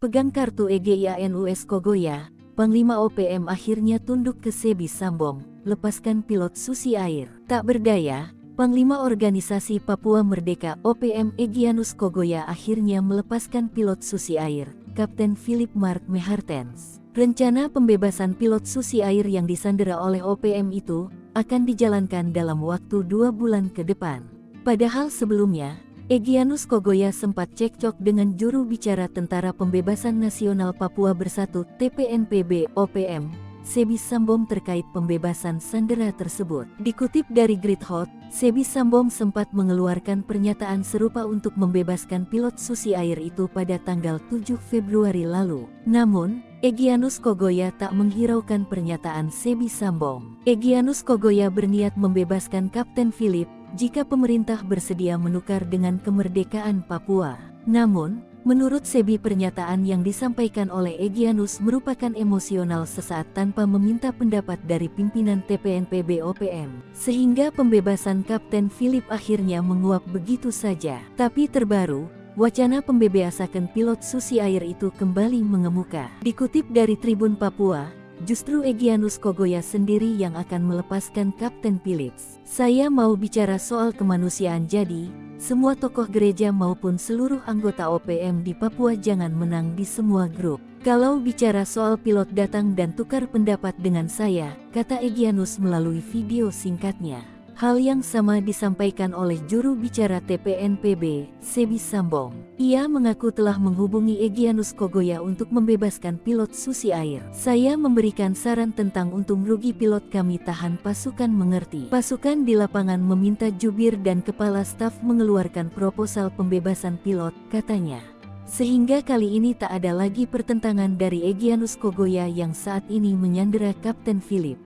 Pegang kartu EGIANUS Kogoya, Panglima OPM akhirnya tunduk ke Sebi Sambong, lepaskan pilot Susi Air. Tak berdaya, Panglima Organisasi Papua Merdeka OPM Egyanus Kogoya akhirnya melepaskan pilot Susi Air, Kapten Philip Mark Mehartens. Rencana pembebasan pilot Susi Air yang disandera oleh OPM itu akan dijalankan dalam waktu 2 bulan ke depan. Padahal sebelumnya, Egyanus Kogoya sempat cekcok dengan juru bicara Tentara Pembebasan Nasional Papua Bersatu TPNPB OPM, Sebi Sambong terkait pembebasan sandera tersebut. Dikutip dari Grid Hot, Sebi Sambong sempat mengeluarkan pernyataan serupa untuk membebaskan pilot Susi Air itu pada tanggal 7 Februari lalu. Namun, Egyanus Kogoya tak menghiraukan pernyataan Sebi Sambong. Egyanus Kogoya berniat membebaskan Kapten Philip jika pemerintah bersedia menukar dengan kemerdekaan Papua. Namun, menurut Sebi pernyataan yang disampaikan oleh Egyanus merupakan emosional sesaat tanpa meminta pendapat dari pimpinan TPNPB OPM. Sehingga pembebasan Kapten Philip akhirnya menguap begitu saja. Tapi terbaru, wacana pembebasan pilot Susi Air itu kembali mengemuka. Dikutip dari Tribun Papua, justru Egyanus Kogoya sendiri yang akan melepaskan Kapten Philips. Saya mau bicara soal kemanusiaan, jadi semua tokoh gereja maupun seluruh anggota OPM di Papua jangan menang di semua grup. Kalau bicara soal pilot datang dan tukar pendapat dengan saya, kata Egyanus melalui video singkatnya. Hal yang sama disampaikan oleh juru bicara TPNPB, Sebi Sambong. Ia mengaku telah menghubungi Egyanus Kogoya untuk membebaskan pilot Susi Air. Saya memberikan saran tentang untung rugi pilot, kami tahan pasukan mengerti. Pasukan di lapangan meminta jubir dan kepala staf mengeluarkan proposal pembebasan pilot, katanya. Sehingga kali ini tak ada lagi pertentangan dari Egyanus Kogoya yang saat ini menyandera Kapten Philip.